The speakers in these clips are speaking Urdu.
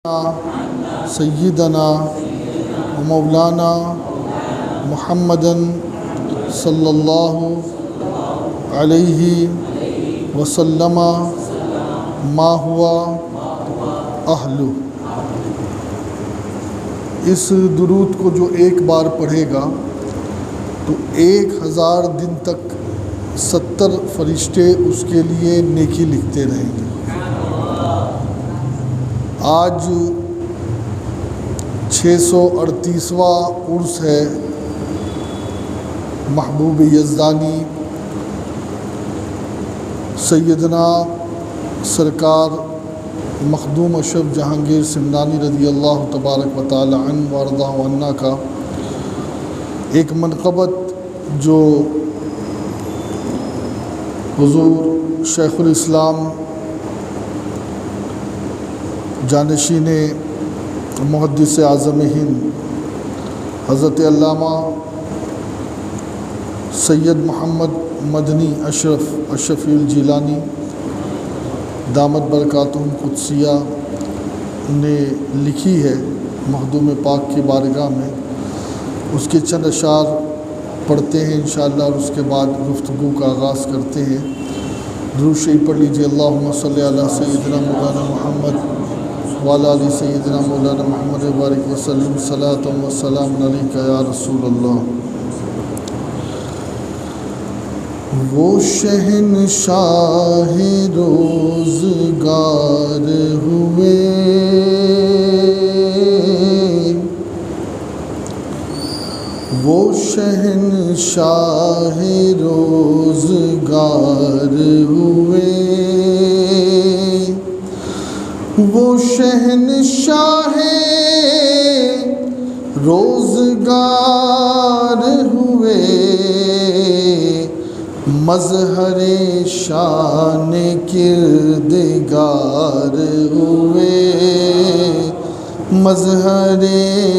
سیدنا و مولانا محمدن صلی اللہ علیہ وسلم ما ہوا اہلو۔ اس درود کو جو ایک بار پڑھے گا تو 1000 دن تک 70 فرشتے اس کے لیے نیکی لکھتے رہیں گے۔ آج 638واں عرس ہے محبوب یزدانی سیدنا سرکار مخدوم اشرف جہانگیر سمنانی رضی اللہ تبارک و تعالی عنہ وارضہ عنہ کا ایک منقبت جو حضور شیخ الاسلام جانشین محدث اعظم ہند حضرت علامہ سید محمد مدنی اشرفی الجیلانی دامت برکاتہم قدسیہ نے لکھی ہے مخدوم پاک کی بارگاہ میں۔ اس کے چند اشعار پڑھتے ہیں انشاءاللہ اور اس کے بعد گفتگو کا آغاز کرتے ہیں۔ درود شریف پڑھ لیجیے۔ اللہم صلی علی سیدنا مولانا محمد وعلی آل سیدنا مولانا محمد بارک وسلم صلاۃ و سلام علیک یا رسول اللہ۔ وہ شہنشاہ روزگار ہوئے، وہ شہنشاہ روزگار ہوئے، وہ شہنشاہ روزگار ہوئے، مظہر شان کردگار ہوئے، مظہر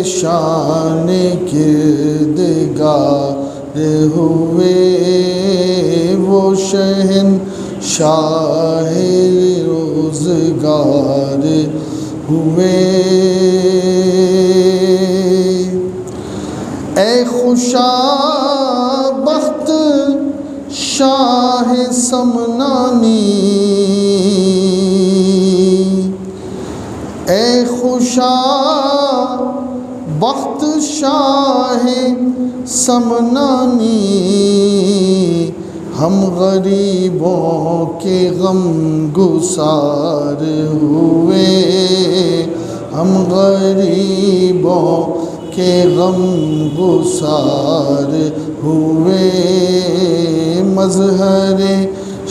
شان کردگار ہوئے، وہ شہنشاہ روزگار ہوئے۔ اے خوشا بخت شاہ سمنانی، اے خوشا بخت شاہ سمنانی، ہم غریبوں کے غم گسار ہوئے، ہم غریبوں کے غم گسار ہوئے، مظہر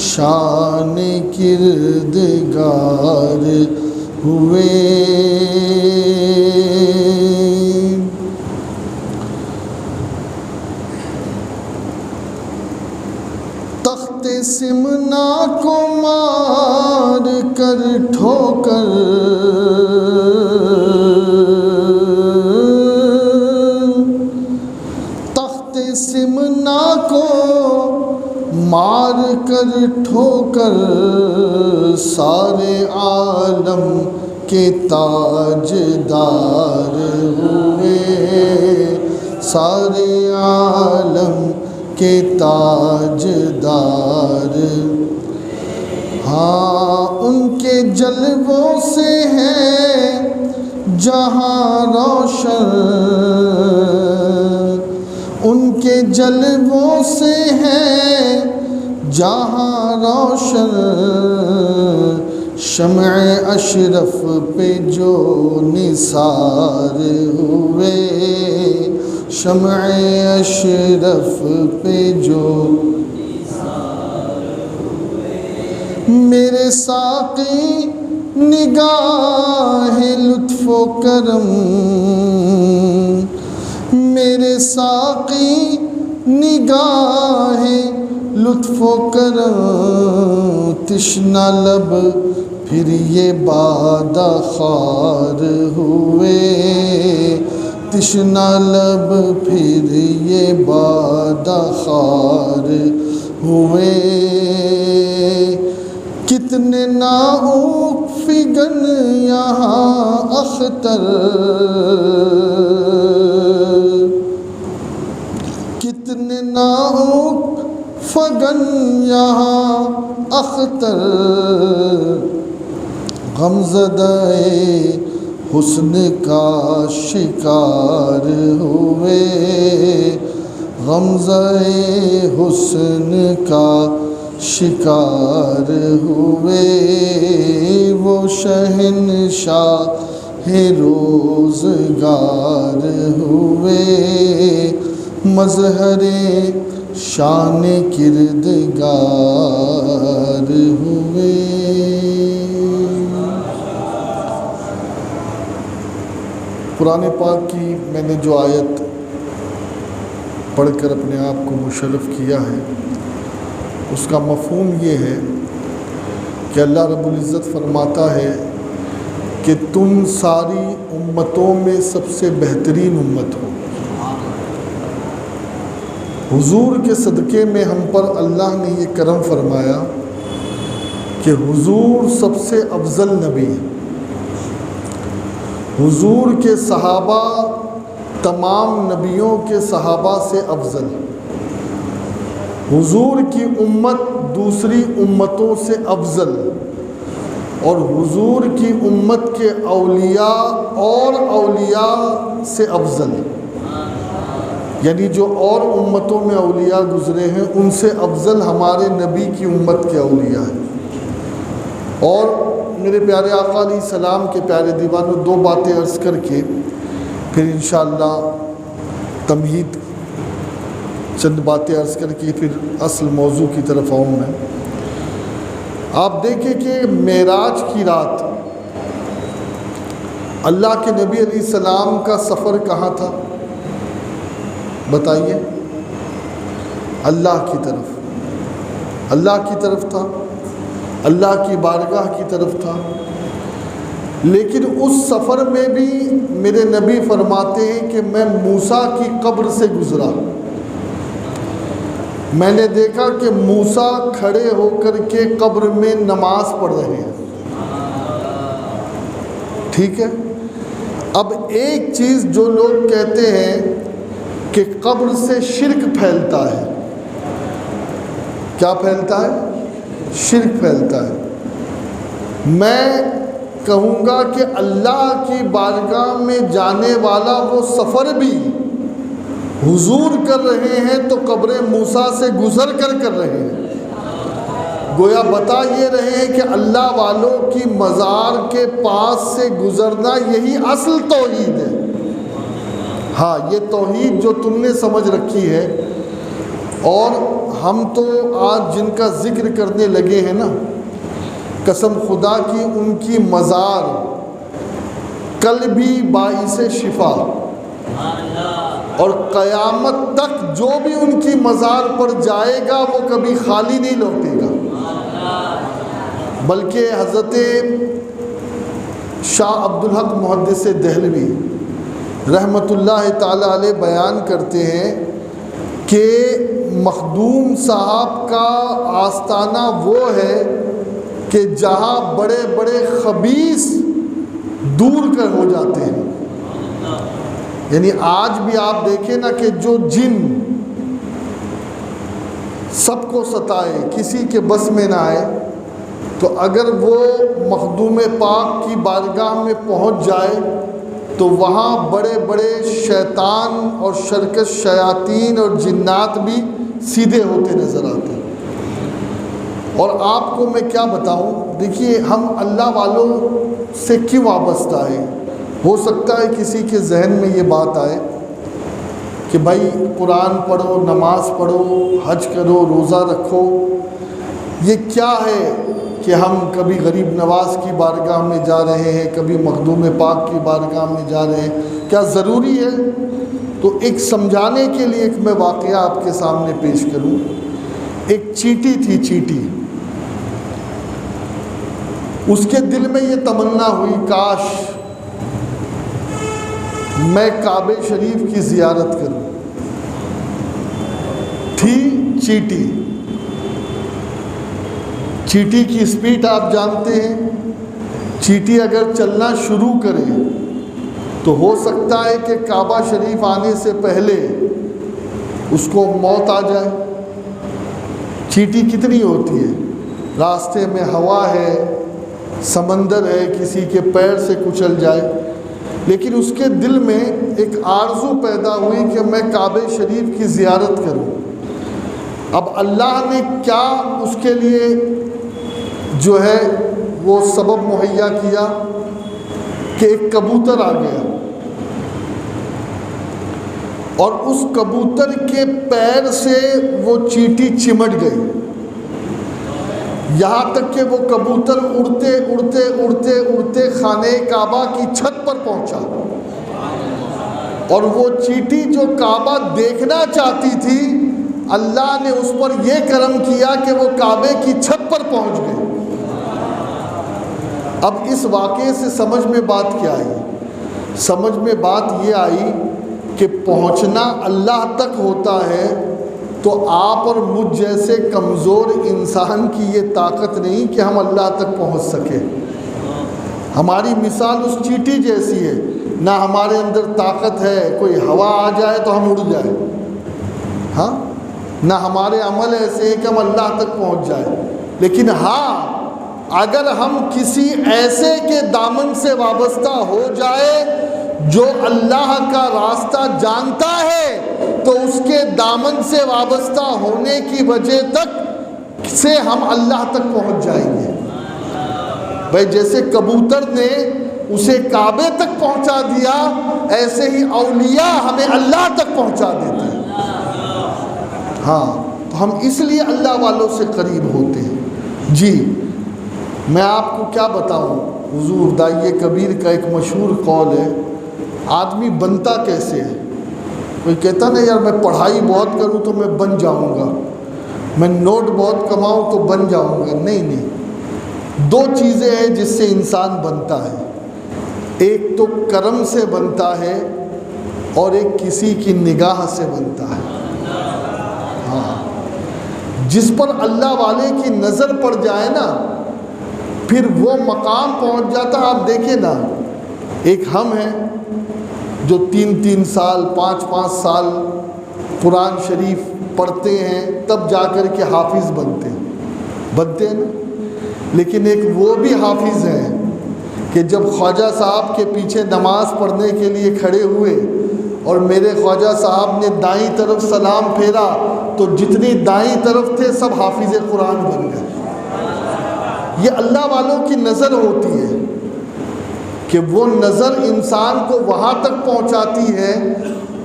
شان کردگار ہوئے۔ تخت سمنا کو مار کر ٹھوکر، تخت سمنا کو مار کر ٹھوکر، سارے عالم کے تاجدار ہوئے، سارے عالم کے تاجدار۔ ہاں ان کے جلووں سے ہے جہاں روشن، ان کے جلووں سے ہے جہاں روشن، شمع اشرف پہ جو نثار ہوئے، شمع اشرف پہ جو میرے ساقی نگاہ لطف و کرم، میرے ساقی نگاہ لطف و کرم، تشنہ لب پھر یہ بادہ خوار ہوئے، تشنہ لب پھر یہ بادہ خوار ہوئے، کتنے ناؤک فگن یہاں اختر، کتنے ناؤک فگن یہاں اختر، غمزدہ حسن کا شکار ہوئے، غمزہ حسن کا شکار ہوئے، وہ شہنشاہ روزگار ہوئے، مظہر شان کردگار ہوئے۔ قرآن پاک کی میں نے جو آیت پڑھ کر اپنے آپ کو مشرف کیا ہے، اس کا مفہوم یہ ہے کہ اللہ رب العزت فرماتا ہے کہ تم ساری امتوں میں سب سے بہترین امت ہو۔ حضور کے صدقے میں ہم پر اللہ نے یہ کرم فرمایا کہ حضور سب سے افضل نبی ہے۔ حضور کے صحابہ تمام نبیوں کے صحابہ سے افضل، حضور کی امت دوسری امتوں سے افضل، اور حضور کی امت کے اولیاء اور اولیاء سے افضل، یعنی جو اور امتوں میں اولیاء گزرے ہیں ان سے افضل ہمارے نبی کی امت کے اولیاء ہیں۔ اور میرے پیارے آقا علیہ السلام کے پیارے دیوانوں، دو باتیں عرض کر کے پھر انشاءاللہ تمہید چند باتیں عرض کر کے پھر اصل موضوع کی طرف آؤں میں۔ آپ دیکھیں کہ معراج کی رات اللہ کے نبی علیہ السلام کا سفر کہاں تھا؟ بتائیے۔ اللہ کی طرف، اللہ کی طرف تھا، اللہ کی بارگاہ کی طرف تھا۔ لیکن اس سفر میں بھی میرے نبی فرماتے ہیں کہ میں موسیٰ کی قبر سے گزرا، میں نے دیکھا کہ موسیٰ کھڑے ہو کر کے قبر میں نماز پڑھ رہے ہیں۔ ٹھیک ہے، اب ایک چیز جو لوگ کہتے ہیں کہ قبر سے شرک پھیلتا ہے، کیا پھیلتا ہے؟ شرک پھیلتا ہے۔ میں کہوں گا کہ اللہ کی بارگاہ میں جانے والا وہ سفر بھی حضور کر رہے ہیں تو قبر موسیٰ سے گزر کر رہے ہیں، گویا بتا یہ رہے ہیں کہ اللہ والوں کی مزار کے پاس سے گزرنا یہی اصل توحید ہے۔ ہاں، یہ توحید جو تم نے سمجھ رکھی ہے، اور ہم تو آج جن کا ذکر کرنے لگے ہیں نا، قسم خدا کی ان کی مزار کل بھی باعث شفا، اور قیامت تک جو بھی ان کی مزار پر جائے گا وہ کبھی خالی نہیں لوٹے گا۔ بلکہ حضرت شاہ عبدالحق محدث دہلوی رحمۃ اللہ تعالی علیہ بیان کرتے ہیں کہ مخدوم صاحب کا آستانہ وہ ہے کہ جہاں بڑے بڑے خبیث دور کر ہو جاتے ہیں۔ یعنی آج بھی آپ دیکھیں نا کہ جو جن سب کو ستائے، کسی کے بس میں نہ آئے، تو اگر وہ مخدوم پاک کی بارگاہ میں پہنچ جائے تو وہاں بڑے بڑے شیطان اور شرکش شیاطین اور جنات بھی سیدھے ہوتے نظر آتے ہیں۔ اور آپ کو میں کیا بتاؤں، دیکھیے ہم اللہ والوں سے کیوں وابستہ ہیں؟ ہو سکتا ہے کسی کے ذہن میں یہ بات آئے کہ بھائی قرآن پڑھو، نماز پڑھو، حج کرو، روزہ رکھو، یہ کیا ہے کہ ہم کبھی غریب نواز کی بارگاہ میں جا رہے ہیں، کبھی مخدوم پاک کی بارگاہ میں جا رہے ہیں، کیا ضروری ہے؟ تو ایک سمجھانے کے لیے ایک میں واقعہ آپ کے سامنے پیش کروں۔ ایک چیٹی تھی، چیٹی، اس کے دل میں یہ تمنا ہوئی کاش میں کعبہ شریف کی زیارت کروں۔ تھی چیٹی، چیٹی کی سپیڈ آپ جانتے ہیں، چیٹی اگر چلنا شروع کرے تو ہو سکتا ہے کہ کعبہ شریف آنے سے پہلے اس کو موت آ جائے۔ چیٹی کتنی ہوتی ہے، راستے میں ہوا ہے، سمندر ہے، کسی کے پیر سے کچل جائے، لیکن اس کے دل میں ایک آرزو پیدا ہوئی کہ میں کعبہ شریف کی زیارت کروں۔ اب اللہ نے کیا اس کے لیے جو ہے وہ سبب مہیا کیا کہ ایک کبوتر آ گیا اور اس کبوتر کے پیر سے وہ چیٹی چمٹ گئی، یہاں تک کہ وہ کبوتر اڑتے اڑتے اڑتے اڑتے خانہ کعبہ کی چھت پر پہنچا، اور وہ چیٹی جو کعبہ دیکھنا چاہتی تھی اللہ نے اس پر یہ کرم کیا کہ وہ کعبے کی چھت پر پہنچ گئی۔ اب اس واقعے سے سمجھ میں بات کیا آئی؟ سمجھ میں بات یہ آئی کہ پہنچنا اللہ تک ہوتا ہے تو آپ اور مجھ جیسے کمزور انسان کی یہ طاقت نہیں کہ ہم اللہ تک پہنچ سکے۔ ہماری مثال اس چیٹی جیسی ہے، نہ ہمارے اندر طاقت ہے کوئی ہوا آ جائے تو ہم اڑ جائیں، ہاں، نہ ہمارے عمل ایسے ہیں کہ ہم اللہ تک پہنچ جائیں، لیکن ہاں اگر ہم کسی ایسے کے دامن سے وابستہ ہو جائے جو اللہ کا راستہ جانتا ہے تو اس کے دامن سے وابستہ ہونے کی وجہ تک سے ہم اللہ تک پہنچ جائیں گے۔ بھائی جیسے کبوتر نے اسے کعبے تک پہنچا دیا، ایسے ہی اولیاء ہمیں اللہ تک پہنچا دیتے ہیں۔ ہاں، تو ہم اس لیے اللہ والوں سے قریب ہوتے ہیں۔ جی میں آپ کو کیا بتاؤں، حضور داعیہ کبیر کا ایک مشہور قول ہے، آدمی بنتا کیسے ہے؟ کوئی کہتا نا یار میں پڑھائی بہت کروں تو میں بن جاؤں گا، میں نوٹ بہت کماؤں تو بن جاؤں گا۔ نہیں، دو چیزیں ہیں جس سے انسان بنتا ہے، ایک تو کرم سے بنتا ہے اور ایک کسی کی نگاہ سے بنتا ہے۔ ہاں، جس پر اللہ والے کی نظر پڑ جائے نا پھر وہ مقام پہنچ جاتا۔ آپ دیکھیں نا، ایک ہم ہیں جو 3 سال 5 سال قرآن شریف پڑھتے ہیں تب جا کر کے حافظ بنتے ہیں نا، لیکن ایک وہ بھی حافظ ہیں کہ جب خواجہ صاحب کے پیچھے نماز پڑھنے کے لیے کھڑے ہوئے اور میرے خواجہ صاحب نے دائیں طرف سلام پھیرا تو جتنی دائیں طرف تھے سب حافظ قرآن بن گئے۔ یہ اللہ والوں کی نظر ہوتی ہے کہ وہ نظر انسان کو وہاں تک پہنچاتی ہے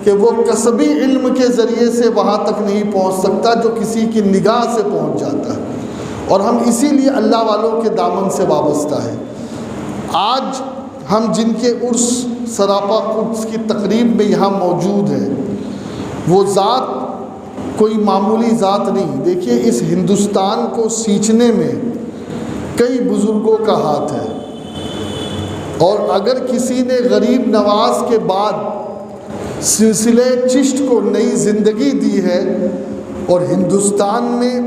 کہ وہ کسبی علم کے ذریعے سے وہاں تک نہیں پہنچ سکتا جو کسی کی نگاہ سے پہنچ جاتا ہے، اور ہم اسی لیے اللہ والوں کے دامن سے وابستہ ہیں۔ آج ہم جن کے عرس سراپا قدس کی تقریب میں یہاں موجود ہیں وہ ذات کوئی معمولی ذات نہیں۔ دیکھیے اس ہندوستان کو سینچنے میں کئی بزرگوں کا ہاتھ ہے، اور اگر کسی نے غریب نواز کے بعد سلسلہ چشت کو نئی زندگی دی ہے اور ہندوستان میں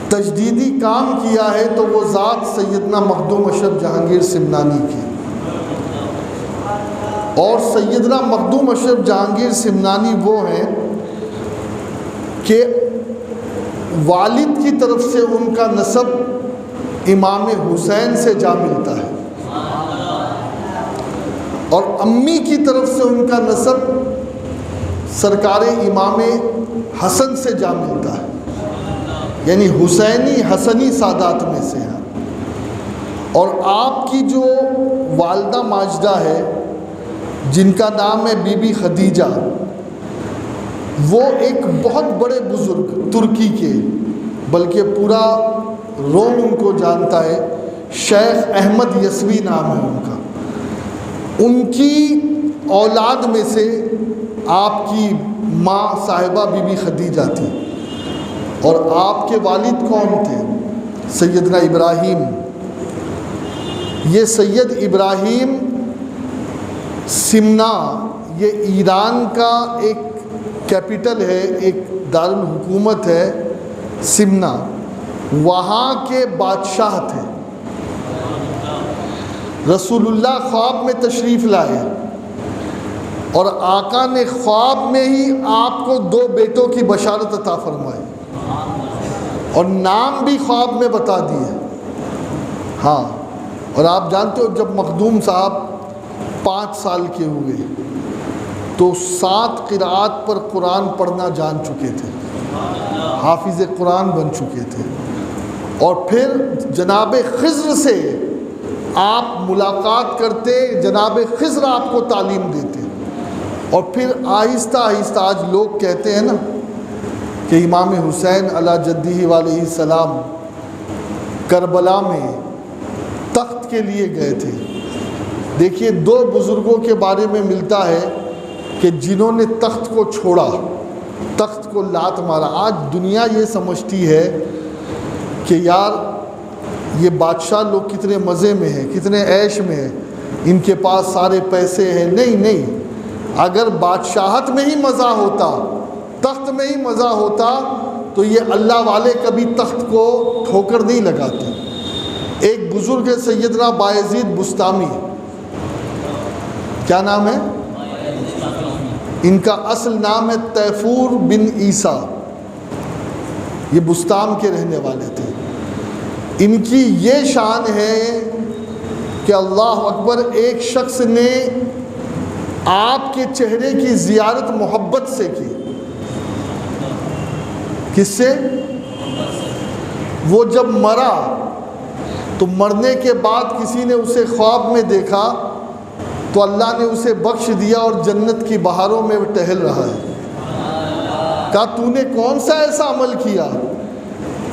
تجدیدی کام کیا ہے تو وہ ذات سیدنا مخدوم اشرف جہانگیر سمنانی کی۔ اور سیدنا مخدوم اشرف جہانگیر سمنانی وہ ہیں کہ والد کی طرف سے ان کا نسب امام حسین سے جا ملتا ہے، اور امی کی طرف سے ان کا نسب سرکار امام حسن سے جا ملتا ہے، یعنی حسینی حسنی سادات میں سے ہیں۔ اور آپ کی جو والدہ ماجدہ ہے جن کا نام ہے بی بی خدیجہ، وہ ایک بہت بڑے بزرگ ترکی کے، بلکہ پورا روم ان کو جانتا ہے، شیخ احمد یسوی نام ہے ان کا، ان کی اولاد میں سے آپ کی ماں صاحبہ بی بی خدیجہ تھی۔ اور آپ کے والد کون تھے؟ سیدنا ابراہیم۔ یہ سید ابراہیم سمنا، یہ ایران کا ایک کیپٹل ہے، ایک دارالحکومت ہے سمنا، وہاں کے بادشاہ تھے. رسول اللہ خواب میں تشریف لائے اور آقا نے خواب میں ہی آپ کو 2 بیٹوں کی بشارت عطا فرمائی اور نام بھی خواب میں بتا دیے. ہاں، اور آپ جانتے ہو جب مخدوم صاحب 5 سال کے ہوئے تو 7 قرآت پر قرآن پڑھنا جان چکے تھے، حافظ قرآن بن چکے تھے. اور پھر جناب خضر سے آپ ملاقات کرتے، جناب خضر آپ کو تعلیم دیتے. اور پھر آہستہ آہستہ آج لوگ کہتے ہیں نا کہ امام حسین علی جدہ علیہ السلام کربلا میں تخت کے لیے گئے تھے. دیکھیے 2 بزرگوں کے بارے میں ملتا ہے کہ جنہوں نے تخت کو چھوڑا، تخت کو لات مارا. آج دنیا یہ سمجھتی ہے کہ یار یہ بادشاہ لوگ کتنے مزے میں ہیں، کتنے عیش میں ہیں، ان کے پاس سارے پیسے ہیں. نہیں نہیں، اگر بادشاہت میں ہی مزہ ہوتا، تخت میں ہی مزہ ہوتا تو یہ اللہ والے کبھی تخت کو ٹھوکر نہیں لگاتے. ایک بزرگ ہے سیدنا بایزید بستامی. کیا نام ہے ان کا؟ اصل نام ہے تیفور بن عیسیٰ. یہ بستام کے رہنے والے تھے. ان کی یہ شان ہے کہ اللہ اکبر، ایک شخص نے آپ کے چہرے کی زیارت محبت سے کی. کس سے؟ وہ جب مرا تو مرنے کے بعد کسی نے اسے خواب میں دیکھا تو اللہ نے اسے بخش دیا اور جنت کی بہاروں میں وہ ٹہل رہا ہے. کہا تو نے کون سا ایسا عمل کیا؟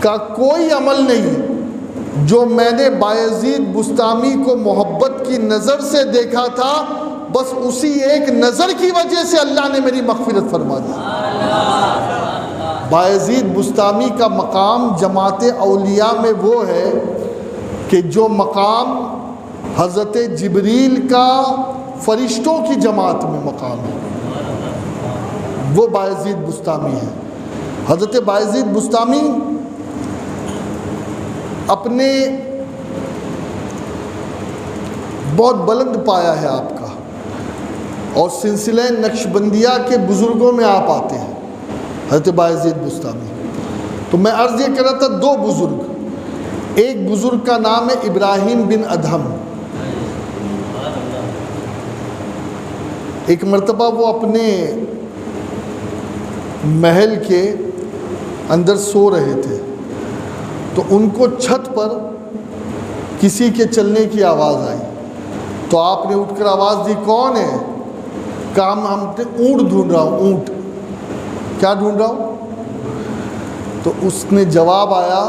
کہا کوئی عمل نہیں، جو میں نے بایزید بستامی کو محبت کی نظر سے دیکھا تھا، بس اسی ایک نظر کی وجہ سے اللہ نے میری مغفرت فرما دی. بایزید بستامی کا مقام جماعت اولیاء میں وہ ہے کہ جو مقام حضرت جبریل کا فرشتوں کی جماعت میں مقام ہے، وہ بایزید بستامی ہے. حضرت بایزید بستامی اپنے بہت بلند پایا ہے آپ کا، اور سلسلہ نقشبندیہ کے بزرگوں میں آپ آتے ہیں حضرت بایزید بستامی. تو میں عرض یہ کر رہا تھا 2 بزرگ، ایک بزرگ کا نام ہے ابراہیم بن ادہم. ایک مرتبہ وہ اپنے محل کے اندر سو رہے تھے تو ان کو چھت پر کسی کے چلنے کی آواز آئی. تو آپ نے اٹھ کر آواز دی، کون ہے؟ کہا ہم اونٹ ڈھونڈ رہا ہوں. اونٹ؟ کیا ڈھونڈ رہا ہوں؟ تو اس نے جواب آیا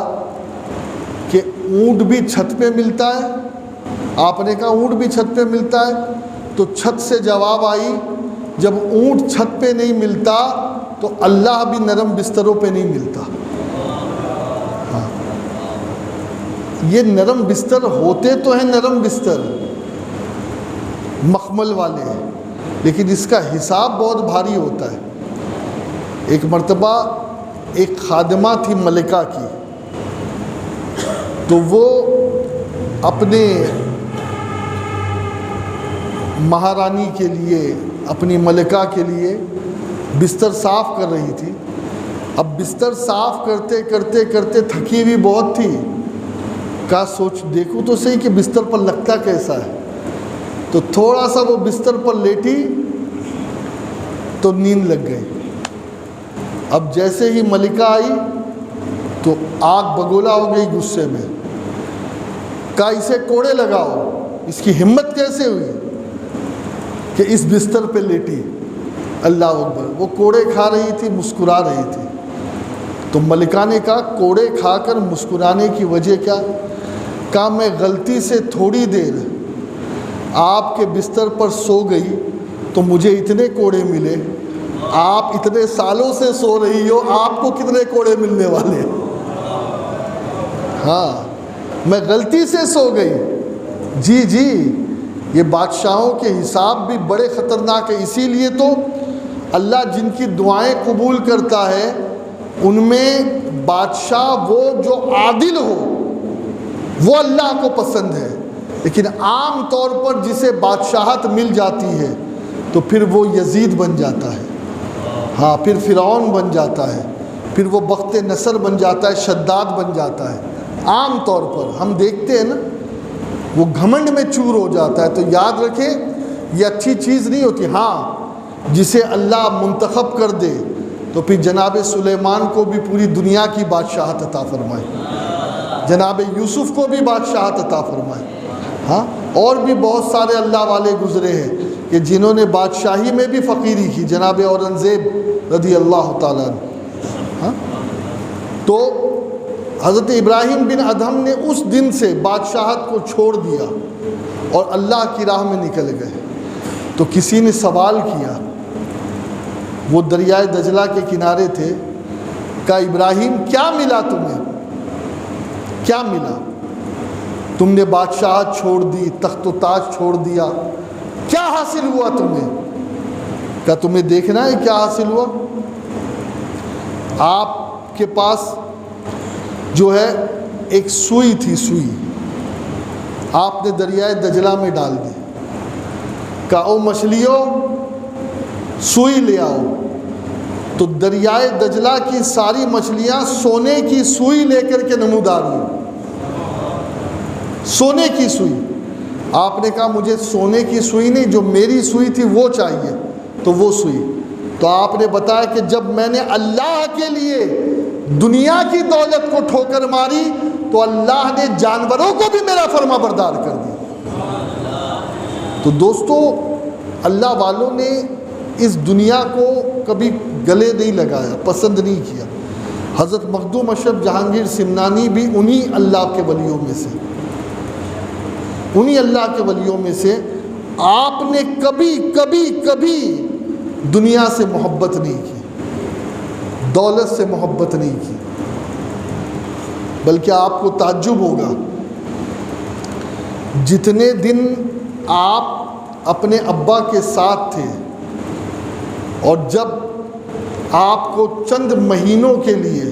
کہ اونٹ بھی چھت پہ ملتا ہے. آپ نے کہا اونٹ بھی چھت پہ ملتا ہے؟ تو چھت سے جواب آئی، جب اونٹ چھت پہ نہیں ملتا تو اللہ بھی نرم بستروں پہ نہیں ملتا. ہاں، یہ نرم بستر ہوتے تو ہیں، نرم بستر مخمل والے ہیں، لیکن اس کا حساب بہت بھاری ہوتا ہے. ایک مرتبہ ایک خادمہ تھی ملکہ کی، تو وہ اپنے مہارانی کے لیے، اپنی ملکہ کے لیے بستر صاف کر رہی تھی. اب بستر صاف کرتے کرتے کرتے تھکی ہوئی بہت تھی. کہا سوچ دیکھوں تو صحیح کہ بستر پر لگتا کیسا ہے. تو تھوڑا سا وہ بستر پر لیٹی تو نیند لگ گئی. اب جیسے ہی ملکہ آئی تو آگ بگولا ہو گئی غصے میں. کہا اسے کوڑے لگاؤ، اس کی ہمت کیسے ہوئی کہ اس بستر پہ لیٹی. اللہ اکبر. وہ کوڑے کھا رہی تھی، مسکرا رہی تھی. تو ملکہ نے کہا کوڑے کھا کر مسکرانے کی وجہ کیا؟ کہا میں غلطی سے تھوڑی دیر آپ کے بستر پر سو گئی تو مجھے اتنے کوڑے ملے. آپ اتنے سالوں سے سو رہی ہو، آپ کو کتنے کوڑے ملنے والے؟ ہاں، میں غلطی سے سو گئی. جی جی، یہ بادشاہوں کے حساب بھی بڑے خطرناک ہیں. اسی لیے تو اللہ جن کی دعائیں قبول کرتا ہے ان میں بادشاہ وہ جو عادل ہو وہ اللہ کو پسند ہے، لیکن عام طور پر جسے بادشاہت مل جاتی ہے تو پھر وہ یزید بن جاتا ہے، ہاں پھر فرعون بن جاتا ہے، پھر وہ بخت نصر بن جاتا ہے، شداد بن جاتا ہے۔ عام طور پر ہم دیکھتے ہیں نا، وہ گھمنڈ میں چور ہو جاتا ہے۔ تو یاد رکھیں یہ اچھی چیز نہیں ہوتی۔ ہاں جسے اللہ منتخب کر دے تو پھر جناب سلیمان کو بھی پوری دنیا کی بادشاہت عطا فرمائے، جناب یوسف کو بھی بادشاہت عطا فرمائے، ہاں اور بھی بہت سارے اللہ والے گزرے ہیں کہ جنہوں نے بادشاہی میں بھی فقیری کی، جناب اورنگزیب رضی اللہ تعالیٰ عنہ۔ ہاں تو حضرت ابراہیم بن ادہم نے اس دن سے بادشاہت کو چھوڑ دیا اور اللہ کی راہ میں نکل گئے۔ تو کسی نے سوال کیا، وہ دریائے دجلہ کے کنارے تھے، کہا ابراہیم کیا ملا تمہیں، کیا ملا؟ تم نے بادشاہت چھوڑ دی، تخت و تاج چھوڑ دیا، کیا حاصل ہوا تمہیں؟ کیا تمہیں دیکھنا ہے کیا حاصل ہوا؟ آپ کے پاس جو ہے ایک سوئی تھی، سوئی آپ نے دریائے دجلہ میں ڈال دی، کہا او مچھلیوں سوئی لے آؤ، تو دریائے دجلہ کی ساری مچھلیاں سونے کی سوئی لے کر کے نمودار ہوئی، سونے کی سوئی۔ آپ نے کہا مجھے سونے کی سوئی نہیں، جو میری سوئی تھی وہ چاہیے، تو وہ سوئی۔ تو آپ نے بتایا کہ جب میں نے اللہ کے لیے دنیا کی دولت کو ٹھوکر ماری تو اللہ نے جانوروں کو بھی میرا فرما بردار کر دیا۔ تو دوستو اللہ والوں نے اس دنیا کو کبھی گلے نہیں لگایا، پسند نہیں کیا۔ حضرت مخدوم اشرف جہانگیر سمنانی بھی انہی اللہ کے ولیوں میں سے، انہی اللہ کے ولیوں میں سے۔ آپ نے کبھی کبھی کبھی دنیا سے محبت نہیں کی، دولت سے محبت نہیں کی، بلکہ آپ کو تعجب ہوگا جتنے دن آپ اپنے ابا کے ساتھ تھے اور جب آپ کو چند مہینوں کے لیے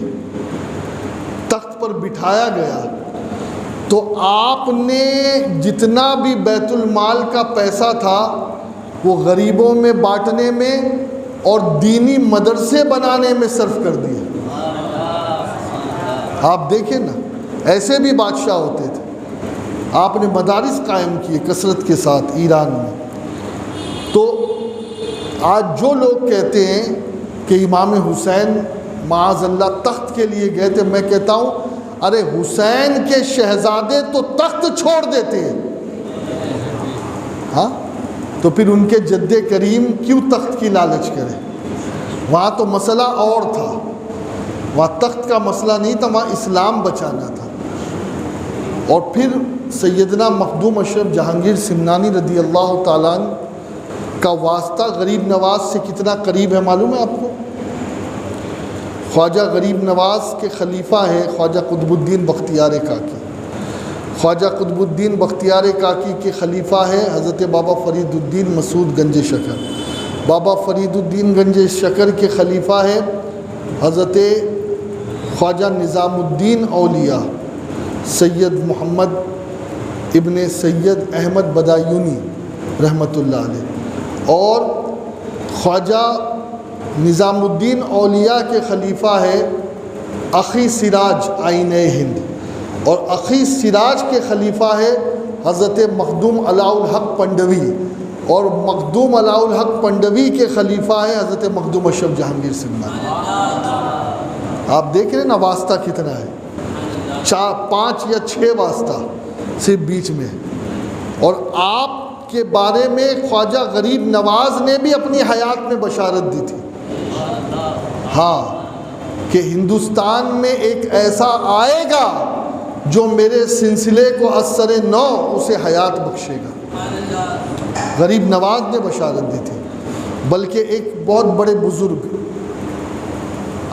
تخت پر بٹھایا گیا تو آپ نے جتنا بھی بیت المال کا پیسہ تھا وہ غریبوں میں بانٹنے میں اور دینی مدرسے بنانے میں صرف کر دیا۔ آپ دیکھیں نا، ایسے بھی بادشاہ ہوتے تھے۔ آپ نے مدارس قائم کیے کثرت کے ساتھ ایران میں۔ تو آج جو لوگ کہتے ہیں کہ امام حسین معاذ اللہ تخت کے لیے گئے تھے، میں کہتا ہوں ارے حسین کے شہزادے تو تخت چھوڑ دیتے ہیں، ہاں تو پھر ان کے جد کریم کیوں تخت کی لالچ کرے؟ وہاں تو مسئلہ اور تھا، وہاں تخت کا مسئلہ نہیں تھا، وہاں اسلام بچانا تھا۔ اور پھر سیدنا مخدوم اشرف جہانگیر سمنانی رضی اللہ تعالیٰ عنہ کا واسطہ غریب نواز سے کتنا قریب ہے معلوم ہے آپ کو؟ خواجہ غریب نواز کے خلیفہ ہے خواجہ قطب الدین بختیار کاکی۔ خواجہ قطب الدین بختیار کاکی کے خلیفہ ہے حضرت بابا فرید الدین مسعود گنج شکر۔ بابا فرید الدین گنج شکر کے خلیفہ ہے حضرت خواجہ نظام الدین اولیاء سید محمد ابن سید احمد بدایونی رحمۃ اللہ علیہ۔ اور خواجہ نظام الدین اولیاء کے خلیفہ ہے اخی سراج آئینہ ہند، اور اخی سراج کے خلیفہ ہے حضرت مخدوم علاء الحق پنڈوی، اور مخدوم علاء الحق پنڈوی کے خلیفہ ہے حضرت مخدوم اشرف جہانگیر سمنانی۔ آپ دیکھ رہے ہیں نا واسطہ کتنا ہے، 5 یا 6 واسطہ صرف بیچ میں۔ اور آپ کے بارے میں خواجہ غریب نواز نے بھی اپنی حیات میں بشارت دی تھی، ہاں کہ ہندوستان میں ایک ایسا آئے گا جو میرے سلسلے کو اثر نو اسے حیات بخشے گا۔ غریب نواز نے بشارت دی تھی۔ بلکہ ایک بہت بڑے بزرگ،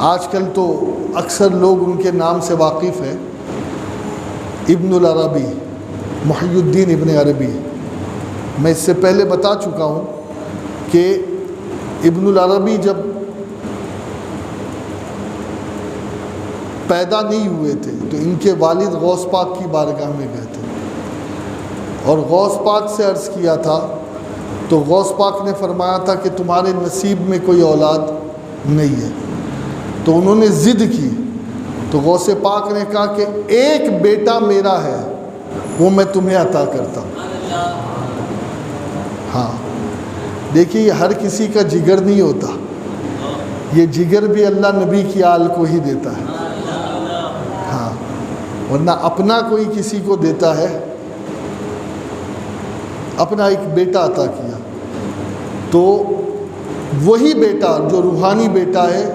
آج کل تو اکثر لوگ ان کے نام سے واقف ہیں، ابن العربی، محی الدین ابن عربی۔ میں اس سے پہلے بتا چکا ہوں کہ ابن العربی جب پیدا نہیں ہوئے تھے تو ان کے والد غوث پاک کی بارگاہ میں گئے تھے اور غوث پاک سے عرض کیا تھا، تو غوث پاک نے فرمایا تھا کہ تمہارے نصیب میں کوئی اولاد نہیں ہے۔ تو انہوں نے ضد کی، تو غوث پاک نے کہا کہ ایک بیٹا میرا ہے، وہ میں تمہیں عطا کرتا ہوں۔ ہاں دیکھیے، یہ ہر کسی کا جگر نہیں ہوتا، یہ جگر بھی اللہ نبی کی آل کو ہی دیتا ہے، ہاں، ورنہ اپنا کوئی کسی کو دیتا ہے؟ اپنا ایک بیٹا عطا کیا، تو وہی بیٹا جو روحانی بیٹا ہے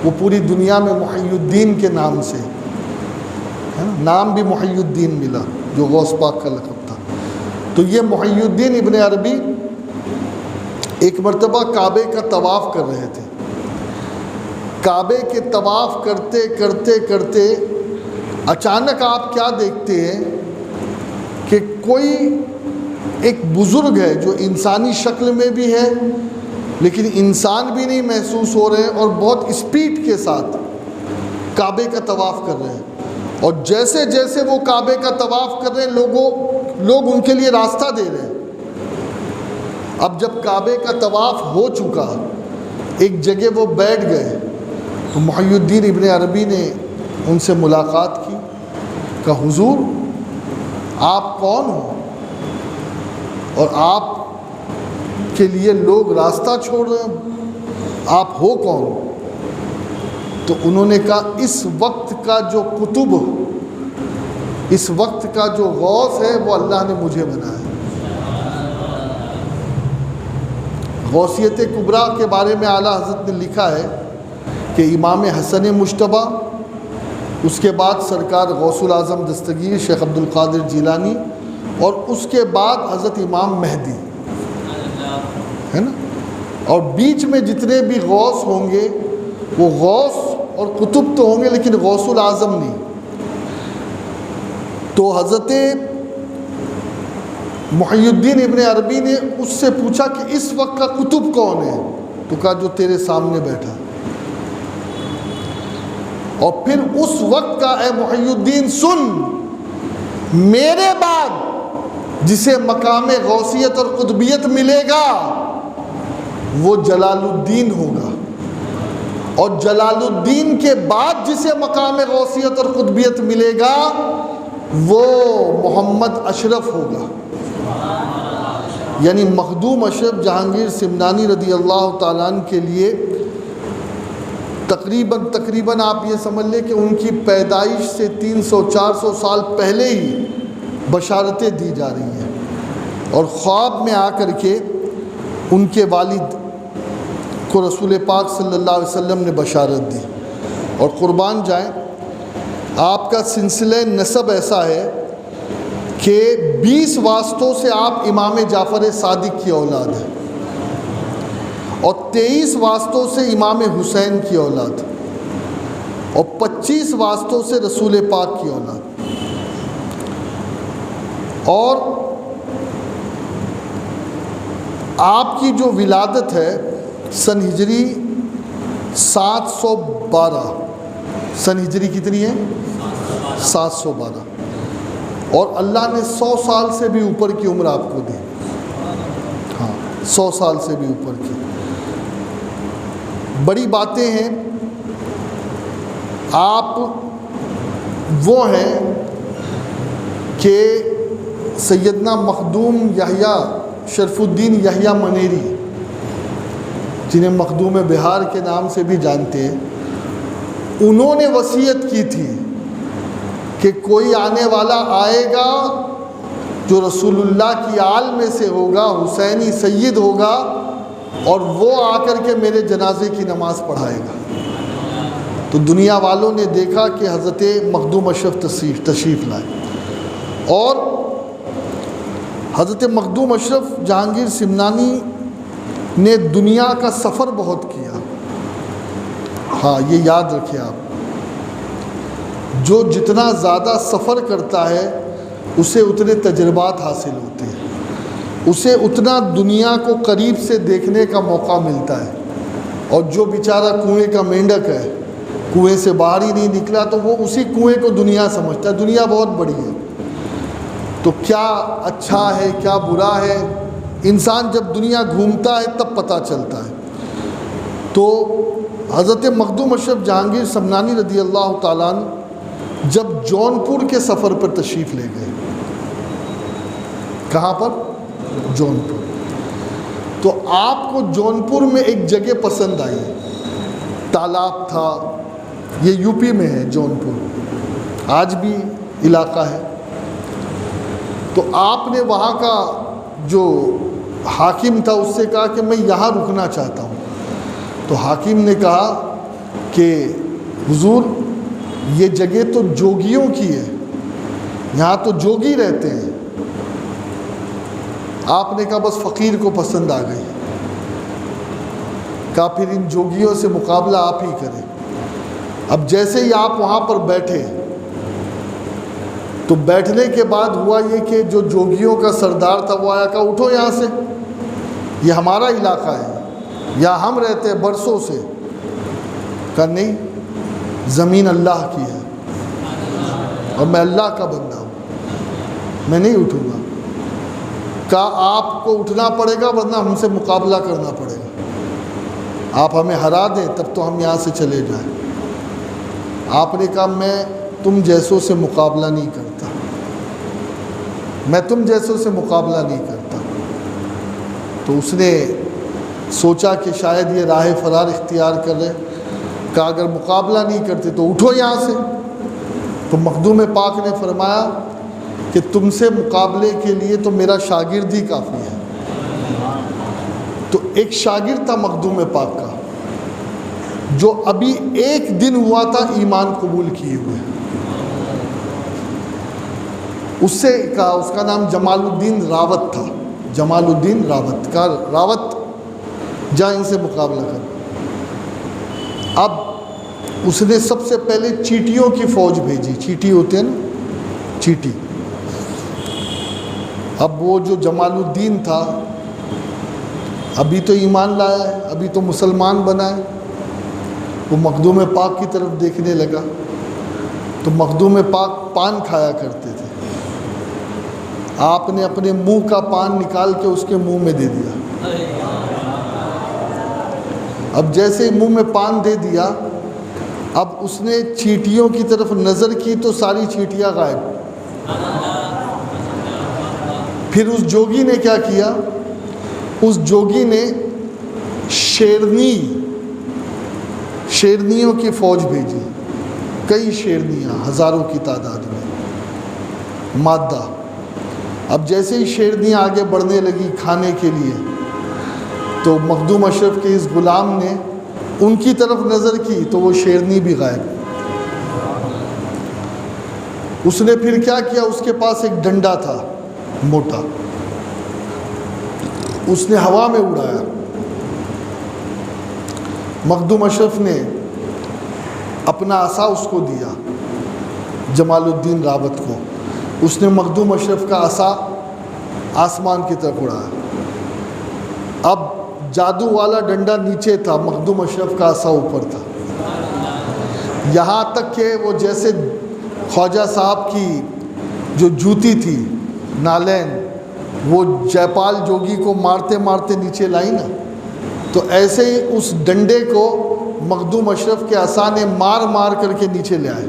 وہ پوری دنیا میں محی الدین کے نام سے ہے نا، نام بھی محی الدین ملا جو غوث پاک کا لقب تھا۔ تو یہ محی الدین ابن عربی ایک مرتبہ کعبے کا طواف کر رہے تھے، کعبے کے طواف کرتے کرتے کرتے اچانک آپ کیا دیکھتے ہیں کہ کوئی ایک بزرگ ہے جو انسانی شکل میں بھی ہے لیکن انسان بھی نہیں محسوس ہو رہے ہیں، اور بہت اسپیڈ کے ساتھ کعبے کا طواف کر رہے ہیں، اور جیسے جیسے وہ کعبے کا طواف کر رہے ہیں لوگ ان کے لیے راستہ دے رہے ہیں۔ اب جب کعبے کا طواف ہو چکا، ایک جگہ وہ بیٹھ گئے، تو محی الدین ابن عربی نے ان سے ملاقات کی، کہا حضور آپ کون ہو اور آپ کے لیے لوگ راستہ چھوڑ رہے ہیں، آپ ہو کون؟ تو انہوں نے کہا اس وقت کا جو قطب، اس وقت کا جو غوث ہے وہ اللہ نے مجھے بنایا ہے۔ غوثیت کبریٰ کے بارے میں اعلیٰ حضرت نے لکھا ہے کہ امام حسن مجتبیٰ، اس کے بعد سرکار غوث الاعظم دستگیر شیخ عبد القادر جیلانی، اور اس کے بعد حضرت امام مہدی ہے نا، اور بیچ میں جتنے بھی غوث ہوں گے وہ غوث اور قطب تو ہوں گے لیکن غوث الاعظم نہیں۔ تو حضرت محی الدین ابن عربی نے اس سے پوچھا کہ اس وقت کا قطب کون ہے؟ تو کہا جو تیرے سامنے بیٹھا، اور پھر اس وقت کا اے محی الدین سن، میرے بعد جسے مقام غوثیت اور قطبیت ملے گا وہ جلال الدین ہوگا، اور جلال الدین کے بعد جسے مقام غوثیت اور قطبیت ملے گا وہ محمد اشرف ہوگا، یعنی مخدوم اشرف جہانگیر سمنانی رضی اللہ تعالیٰ عنہ کے لیے تقریباً آپ یہ سمجھ لیں کہ ان کی پیدائش سے 300-400 سال پہلے ہی بشارتیں دی جا رہی ہیں، اور خواب میں آ کر کے ان کے والد کو رسول پاک صلی اللہ علیہ وسلم نے بشارت دی۔ اور قربان جائیں، آپ کا سلسلہ نسب ایسا ہے کہ 20 واسطوں سے آپ امام جعفر صادق کی اولاد ہیں، اور 23 واسطوں سے امام حسین کی اولاد، اور 25 واسطوں سے رسول پاک کی اولاد، اور آپ کی جو ولادت ہے سن ہجری 712، سن ہجری کتنی ہے؟ 712، اور اللہ نے 100 سال سے بھی اوپر کی عمر آپ کو دی، ہاں 100 سال سے بھی اوپر کی بڑی باتیں ہیں۔ آپ وہ ہیں کہ سیدنا مخدوم یحییٰ شرف الدین یحییٰ منیری، جنہیں مخدوم بہار کے نام سے بھی جانتے ہیں، انہوں نے وصیت کی تھی کہ کوئی آنے والا آئے گا جو رسول اللہ کی آل میں سے ہوگا، حسینی سید ہوگا، اور وہ آ کر کے میرے جنازے کی نماز پڑھائے گا۔ تو دنیا والوں نے دیکھا کہ حضرت مخدوم اشرف تشریف لائے، اور حضرت مخدوم اشرف جہانگیر سمنانی نے دنیا کا سفر بہت کیا۔ ہاں یہ یاد رکھیں آپ، جو جتنا زیادہ سفر کرتا ہے اسے اتنے تجربات حاصل ہوتے ہیں، اسے اتنا دنیا کو قریب سے دیکھنے کا موقع ملتا ہے، اور جو بیچارہ کنویں کا مینڈک ہے کنویں سے باہر ہی نہیں نکلا تو وہ اسی کنویں کو دنیا سمجھتا ہے. دنیا بہت بڑی ہے. تو کیا اچھا ہے کیا برا ہے انسان جب دنیا گھومتا ہے تب پتہ چلتا ہے. تو حضرت مخدوم اشرف جہانگیر سمنانی رضی اللہ تعالیٰ عنہ جب جونپور کے سفر پر تشریف لے گئے. کہاں پر؟ جونپور. تو آپ کو جونپور میں ایک جگہ پسند آئی. تالاب تھا. یہ یو پی میں ہے جونپور, آج بھی علاقہ ہے. تو آپ نے وہاں کا جو حاکم تھا اس سے کہا کہ میں یہاں رکنا چاہتا ہوں. تو حاکم نے کہا کہ حضور یہ جگہ تو جوگیوں کی ہے, یہاں تو جوگی رہتے ہیں. آپ نے کہا بس فقیر کو پسند آ گئی. کہا پھر ان جوگیوں سے مقابلہ آپ ہی کریں. اب جیسے ہی آپ وہاں پر بیٹھے تو بیٹھنے کے بعد ہوا یہ کہ جو جوگیوں کا سردار تھا وہ آیا, کہا اٹھو یہاں سے, یہ ہمارا علاقہ ہے, یہاں ہم رہتے ہیں برسوں سے. کہا نہیں, زمین اللہ کی ہے اور میں اللہ کا بندہ ہوں, میں نہیں اٹھوں گا. کہا آپ کو اٹھنا پڑے گا ورنہ ہم سے مقابلہ کرنا پڑے گا. آپ ہمیں ہرا دیں تب تو ہم یہاں سے چلے جائیں. آپ نے کہا میں تم جیسوں سے مقابلہ نہیں کرتا, میں تم جیسوں سے مقابلہ نہیں کرتا. تو اس نے سوچا کہ شاید یہ راہ فرار اختیار کر رہے. کہا اگر مقابلہ نہیں کرتے تو اٹھو یہاں سے. تو مخدوم پاک نے فرمایا کہ تم سے مقابلے کے لیے تو میرا شاگرد ہی کافی ہے. تو ایک شاگرد تھا مخدوم پاک کا جو ابھی ایک دن ہوا تھا ایمان قبول کیے ہوئے. اس سے کہا, اس کا نام جمال الدین راوت تھا. جمال الدین راوت کا, راوت جا ان سے مقابلہ کر. اب اس نے سب سے پہلے چیٹیوں کی فوج بھیجی. چیٹی ہوتے ہیں نا, چیٹی. اب وہ جو جمال الدین تھا ابھی تو ایمان لایا ہے, ابھی تو مسلمان بنا ہے. وہ مخدوم پاک کی طرف دیکھنے لگا. تو مخدوم پاک پان کھایا کرتے تھے. آپ نے اپنے منہ کا پان نکال کے اس کے منہ میں دے دیا. اب جیسے منہ میں پان دے دیا, اب اس نے چیٹیوں کی طرف نظر کی تو ساری چیٹیاں غائب. پھر اس جوگی نے کیا کیا, اس جوگی نے شیرنیوں کی فوج بھیجی. کئی شیرنیاں, ہزاروں کی تعداد میں مادہ. اب جیسے ہی شیرنیاں آگے بڑھنے لگی کھانے کے لیے تو مخدوم اشرف کے اس غلام نے ان کی طرف نظر کی تو وہ شیرنی بھی غائب. اس نے پھر کیا کیا, اس کے پاس ایک ڈنڈا تھا موٹا, اس نے ہوا میں اڑایا. مخدوم اشرف نے اپنا عصا اس کو دیا, جمال الدین راوت کو. اس نے مخدوم اشرف کا عصا آسمان کی طرف اڑایا. اب جادو والا ڈنڈا نیچے تھا, مخدوم اشرف کا عصا اوپر تھا. یہاں تک کہ وہ جیسے خواجہ صاحب کی جو جوتی تھی نالین, وہ جے پال جوگی کو مارتے مارتے نیچے لائی نا, تو ایسے ہی اس ڈنڈے کو مخدوم اشرف کے عصا نے مار مار کر کے نیچے لے آئے.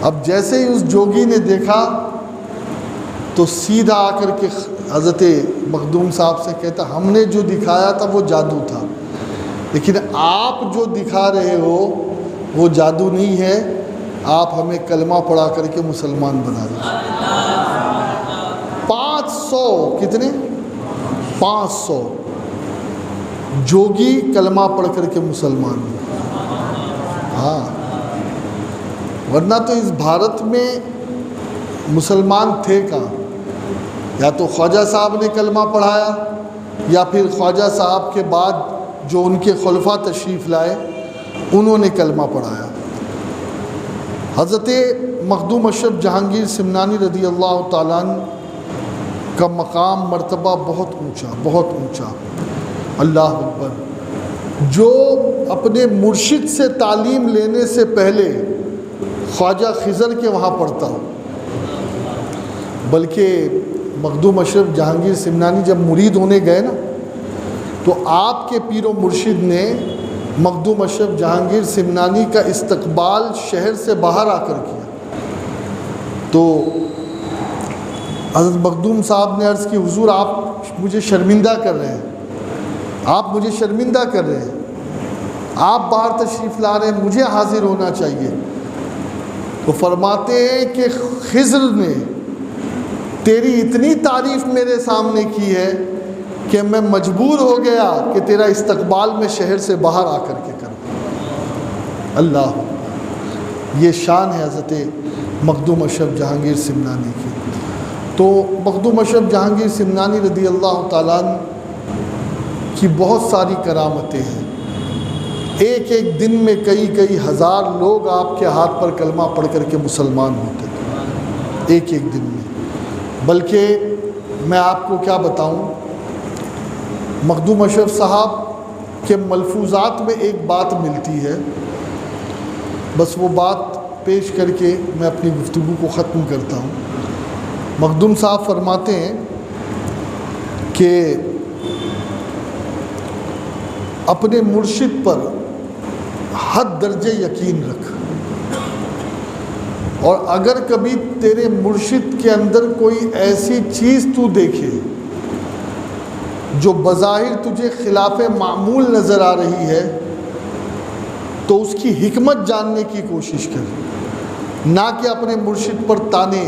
اب جیسے ہی اس جوگی نے دیکھا تو سیدھا آ کر کے حضرت مخدوم صاحب سے کہتا, ہم نے جو دکھایا تھا وہ جادو تھا, لیکن آپ جو دکھا رہے ہو وہ جادو نہیں ہے, آپ ہمیں کلمہ پڑھا کر کے مسلمان بنا دیں. 500 کتنے 500 جوگی کلمہ پڑھ کر کے مسلمان ہوئے. ہاں, ورنہ تو اس بھارت میں مسلمان تھے کہاں. یا تو خواجہ صاحب نے کلمہ پڑھایا یا پھر خواجہ صاحب کے بعد جو ان کے خلفاء تشریف لائے انہوں نے کلمہ پڑھایا. حضرت مخدوم اشرف جہانگیر سمنانی رضی اللہ تعالیٰ عنہ کا مقام مرتبہ بہت اونچا, بہت اونچا. اللہ اکبر. جو اپنے مرشد سے تعلیم لینے سے پہلے خواجہ خضر کے وہاں پڑھتا، بلکہ مخدوم اشرف جہانگیر سمنانی جب مرید ہونے گئے نا تو آپ کے پیر و مرشد نے مخدوم اشرف جہانگیر سمنانی کا استقبال شہر سے باہر آ کر کیا۔ تو حضرت مخدوم صاحب نے عرض کی حضور آپ مجھے شرمندہ کر رہے ہیں، آپ مجھے شرمندہ کر رہے ہیں، آپ باہر تشریف لا رہے ہیں، مجھے حاضر ہونا چاہیے۔ تو فرماتے ہیں کہ خضر نے تیری اتنی تعریف میرے سامنے کی ہے کہ میں مجبور ہو گیا کہ تیرا استقبال میں شہر سے باہر آ کر کے کروں۔ اللہ، یہ شان ہے حضرت مخدوم اشرف جہانگیر سمنانی کی۔ تو مخدوم اشرف جہانگیر سمنانی رضی اللہ تعالیٰ عنہ کی بہت ساری کرامتیں ہیں۔ ایک ایک دن میں کئی ہزار لوگ آپ کے ہاتھ پر کلمہ پڑھ کر کے مسلمان ہوتے تھے، ایک ایک دن میں۔ بلکہ میں آپ کو کیا بتاؤں، مخدوم اشرف صاحب کے ملفوظات میں ایک بات ملتی ہے، بس وہ بات پیش کر کے میں اپنی گفتگو کو ختم کرتا ہوں۔ مخدوم صاحب فرماتے ہیں کہ اپنے مرشد پر حد درجے یقین رکھ، اور اگر کبھی تیرے مرشد کے اندر کوئی ایسی چیز تو دیکھے جو بظاہر تجھے خلاف معمول نظر آ رہی ہے تو اس کی حکمت جاننے کی کوشش کر، نہ کہ اپنے مرشد پر تانے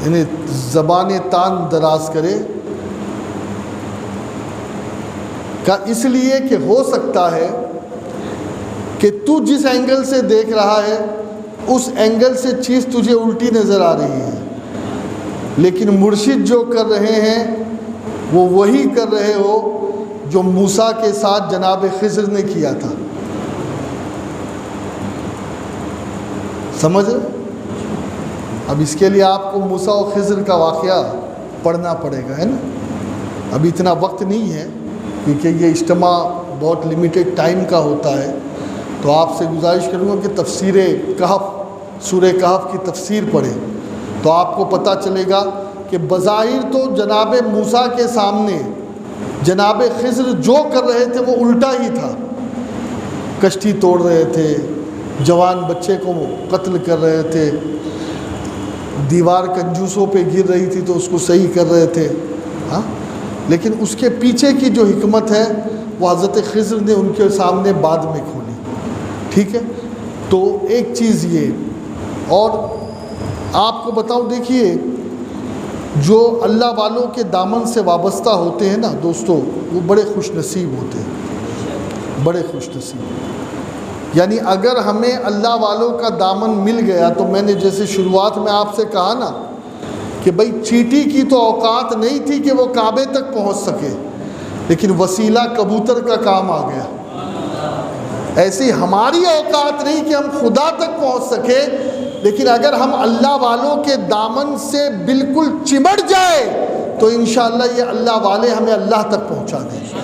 یعنی زبان تان دراز کرے، کا اس لیے کہ ہو سکتا ہے کہ تو جس اینگل سے دیکھ رہا ہے اس اینگل سے چیز تجھے الٹی نظر آ رہی ہے، لیکن مرشد جو کر رہے ہیں وہ وہی کر رہے ہو جو موسیٰ کے ساتھ جناب خضر نے کیا تھا۔ سمجھ رہے؟ اب اس کے لیے آپ کو موسیٰ و خضر کا واقعہ پڑھنا پڑے گا، ہے نا؟ ابھی اتنا وقت نہیں ہے کیونکہ یہ اجتماع بہت لیمیٹڈ ٹائم کا ہوتا ہے، تو آپ سے گزارش کروں گا کہ تفسیر کہف، سورہ کہف کی تفسیر پڑھیں تو آپ کو پتہ چلے گا کہ بظاہر تو جناب موسیٰ کے سامنے جناب خضر جو کر رہے تھے وہ الٹا ہی تھا، کشتی توڑ رہے تھے، جوان بچے کو قتل کر رہے تھے، دیوار کنجوسوں پہ گر رہی تھی تو اس کو صحیح کر رہے تھے، ہاں، لیکن اس کے پیچھے کی جو حکمت ہے وہ حضرت خضر نے ان کے سامنے بعد میں کھولی۔ ٹھیک ہے، تو ایک چیز یہ، اور آپ کو بتاؤں، دیکھیے جو اللہ والوں کے دامن سے وابستہ ہوتے ہیں نا دوستو، وہ بڑے خوش نصیب ہوتے ہیں، بڑے خوش نصیب۔ یعنی اگر ہمیں اللہ والوں کا دامن مل گیا تو میں نے جیسے شروعات میں آپ سے کہا نا کہ بھئی چیٹی کی تو اوقات نہیں تھی کہ وہ کعبے تک پہنچ سکے، لیکن وسیلہ کبوتر کا کام آ گیا۔ ایسی ہماری اوقات نہیں کہ ہم خدا تک پہنچ سکے، لیکن اگر ہم اللہ والوں کے دامن سے بالکل چمٹ جائے تو انشاءاللہ یہ اللہ والے ہمیں اللہ تک پہنچا دیں گے۔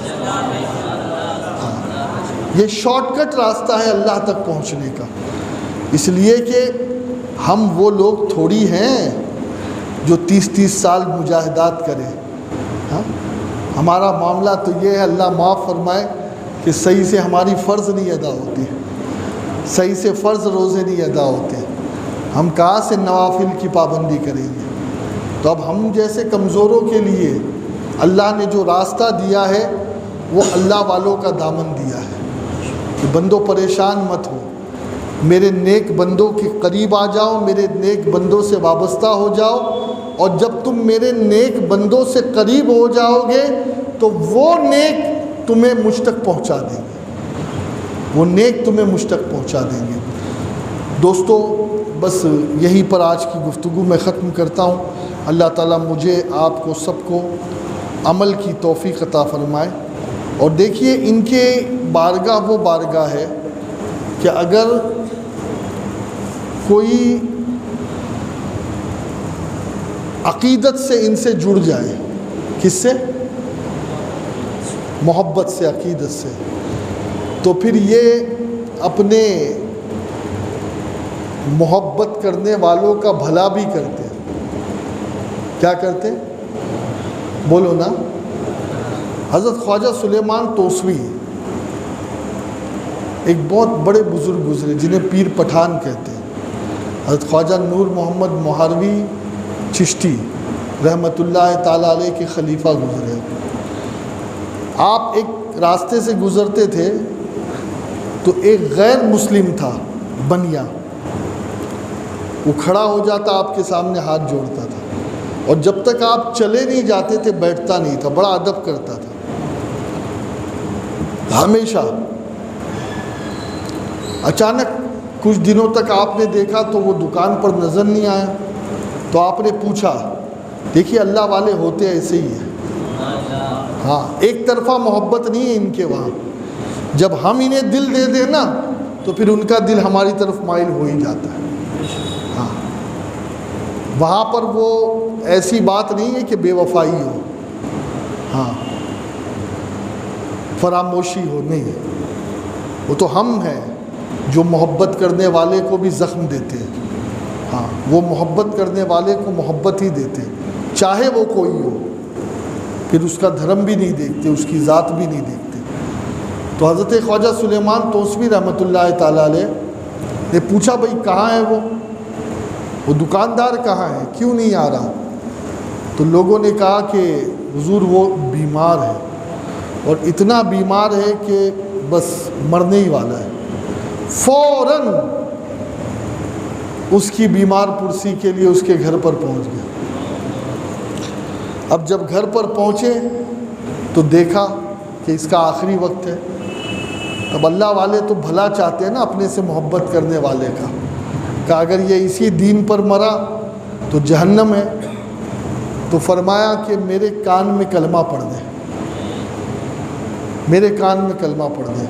یہ شارٹ کٹ راستہ ہے اللہ تک پہنچنے کا، اس لیے کہ ہم وہ لوگ تھوڑی ہیں جو 30 سال مجاہدات کریں۔ ہاں، ہمارا معاملہ تو یہ ہے، اللہ معاف فرمائے، کہ صحیح سے ہماری فرض نہیں ادا ہوتی، صحیح سے فرض روزے نہیں ادا ہوتے، ہم کہاں سے نوافل کی پابندی کریں گے؟ تو اب ہم جیسے کمزوروں کے لیے اللہ نے جو راستہ دیا ہے وہ اللہ والوں کا دامن دیا ہے کہ بندوں پریشان مت ہو، میرے نیک بندوں کے قریب آ جاؤ، میرے نیک بندوں سے وابستہ ہو جاؤ، اور جب تم میرے نیک بندوں سے قریب ہو جاؤ گے تو وہ نیک تمہیں مجھ تک پہنچا دیں گے، وہ نیک تمہیں مجھ تک پہنچا دیں گے۔ دوستو، بس یہیں پر آج کی گفتگو میں ختم کرتا ہوں۔ اللہ تعالیٰ مجھے آپ کو سب کو عمل کی توفیق عطا فرمائے۔ اور دیکھیے، ان کے بارگاہ وہ بارگاہ ہے کہ اگر کوئی عقیدت سے ان سے جڑ جائے، کس سے؟ محبت سے، عقیدت سے، تو پھر یہ اپنے محبت کرنے والوں کا بھلا بھی کرتے ہیں. کیا کرتے؟ بولو نا. حضرت خواجہ سلیمان توسوی ایک بہت بڑے بزرگ گزرے جنہیں پیر پٹھان کہتے ہیں. حضرت خواجہ نور محمد مہاروی چشتی رحمۃ اللہ تعالیٰ علیہ کے خلیفہ گزرے. آپ ایک راستے سے گزرتے تھے تو ایک غیر مسلم تھا بنیا، وہ کھڑا ہو جاتا آپ کے سامنے ہاتھ جوڑتا تھا، اور جب تک آپ چلے نہیں جاتے تھے بیٹھتا نہیں تھا، بڑا ادب کرتا تھا ہمیشہ. اچانک کچھ دنوں تک آپ نے دیکھا تو وہ دکان پر نظر نہیں آیا، تو آپ نے پوچھا. دیکھیے اللہ والے ہوتے ایسے ہی ہیں. ہاں، ایک طرفہ محبت نہیں ہے ان کے وہاں. جب ہم انہیں دل دے دیں نا تو پھر ان کا دل ہماری طرف مائل ہو ہی جاتا ہے. ہاں، وہاں پر وہ ایسی بات نہیں ہے کہ بے وفائی ہو، ہاں فراموشی ہو، نہیں. وہ تو ہم ہیں جو محبت کرنے والے کو بھی زخم دیتے ہیں. ہاں، وہ محبت کرنے والے کو محبت ہی دیتے ہیں چاہے وہ کوئی ہو. پھر اس کا دھرم بھی نہیں دیکھتے، اس کی ذات بھی نہیں دیکھتے. تو حضرت خواجہ سلیمان توسوی رحمۃ اللہ تعالیٰ علیہ نے پوچھا بھائی کہاں ہے وہ دکاندار کہاں ہے، کیوں نہیں آ رہا؟ تو لوگوں نے کہا کہ حضور وہ بیمار ہے، اور اتنا بیمار ہے کہ بس مرنے ہی والا ہے. فوراً اس کی بیمار پرسی کے لیے اس کے گھر پر پہنچ گیا. اب جب گھر پر پہنچے تو دیکھا کہ اس کا آخری وقت ہے. اب اللہ والے تو بھلا چاہتے ہیں نا اپنے سے محبت کرنے والے کا، کہ اگر یہ اسی دین پر مرا تو جہنم ہے. تو فرمایا کہ میرے کان میں کلمہ پڑھ دے، میرے کان میں کلمہ پڑھ دے.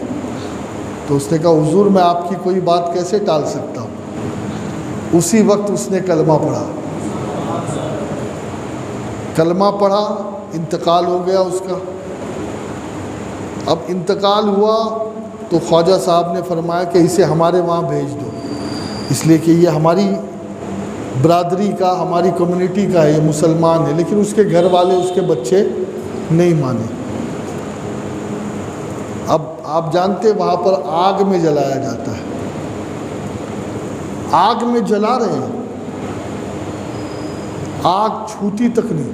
تو اس نے کہا حضور میں آپ کی کوئی بات کیسے ٹال سکتا ہوں. اسی وقت اس نے کلمہ پڑھا، کلمہ پڑھا، انتقال ہو گیا اس کا. اب انتقال ہوا تو خواجہ صاحب نے فرمایا کہ اسے ہمارے وہاں بھیج دو، اس لیے کہ یہ ہماری برادری کا، ہماری کمیونٹی کا ہے، یہ مسلمان ہے. لیکن اس کے گھر والے، اس کے بچے نہیں مانے. اب آپ جانتے وہاں پر آگ میں جلایا جاتا ہے، آگ میں جلا رہے ہیں، آگ چھوتی تک نہیں.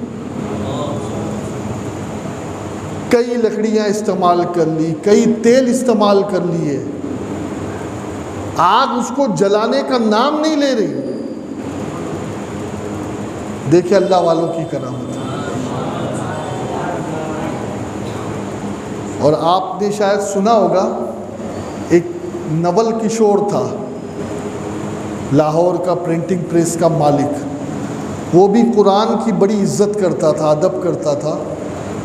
کئی لکڑیاں استعمال کر لی، کئی تیل استعمال کر لیے، آگ اس کو جلانے کا نام نہیں لے رہی. دیکھیں اللہ والوں کی کرامت. اور آپ نے شاید سنا ہوگا ایک نول کشور تھا، لاہور کا پرنٹنگ پریس کا مالک، وہ بھی قرآن کی بڑی عزت کرتا تھا، ادب کرتا تھا.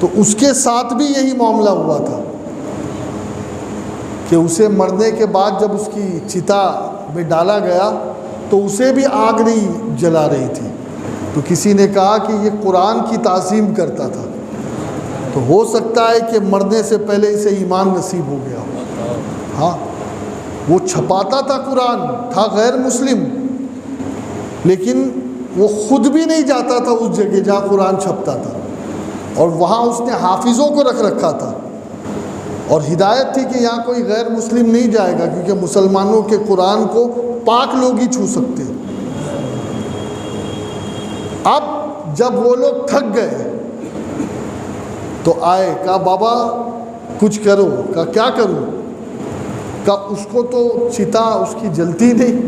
تو اس کے ساتھ بھی یہی معاملہ ہوا تھا کہ اسے مرنے کے بعد جب اس کی چتا میں ڈالا گیا تو اسے بھی آگ نہیں جلا رہی تھی. تو کسی نے کہا کہ یہ قرآن کی تعظیم کرتا تھا، تو ہو سکتا ہے کہ مرنے سے پہلے اسے ایمان نصیب ہو گیا. ہاں، وہ چھپاتا تھا، قرآن تھا غیر مسلم، لیکن وہ خود بھی نہیں جاتا تھا اس جگہ جہاں قرآن چھپتا تھا، اور وہاں اس نے حافظوں کو رکھ رکھا تھا. اور ہدایت تھی کہ یہاں کوئی غیر مسلم نہیں جائے گا، کیونکہ مسلمانوں کے قرآن کو پاک لوگ ہی چھو سکتے ہیں. اب جب وہ لوگ تھک گئے تو آئے، کہا بابا کچھ کرو. کہا کیا کروں؟ کہا اس کو تو چتا اس کی جلتی نہیں،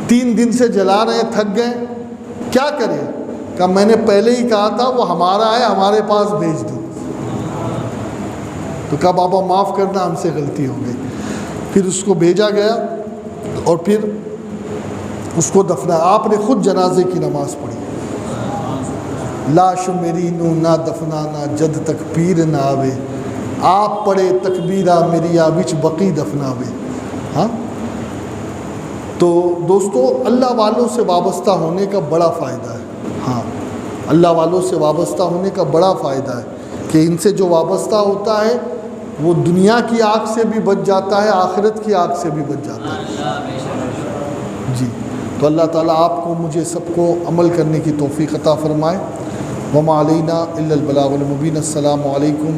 3 دن سے جلا رہے ہیں، تھک گئے، کیا کریں؟ کہا میں نے پہلے ہی کہا تھا وہ ہمارا ہے، ہمارے پاس بھیج دو. تو کہا بابا معاف کرنا، ہم سے غلطی ہو گئی. پھر اس کو بھیجا گیا اور پھر اس کو دفنا. آپ نے خود جنازے کی نماز پڑھی. لاش میری نو نہ دفنانا جد تک پیر نہ آوے، آپ پڑھے تکبیرہ میری آوچ بقی دفناوے. ہاں، تو دوستو اللہ والوں سے وابستہ ہونے کا بڑا فائدہ ہے. ہاں، اللہ والوں سے وابستہ ہونے کا بڑا فائدہ ہے کہ ان سے جو وابستہ ہوتا ہے وہ دنیا کی آگ سے بھی بچ جاتا ہے، آخرت کی آگ سے بھی بچ جاتا ہے۔ جی تو اللہ تعالیٰ آپ کو مجھے سب کو عمل کرنے کی توفیق عطا فرمائے۔ وما علینا الا البلاغ المبین۔ السلام علیکم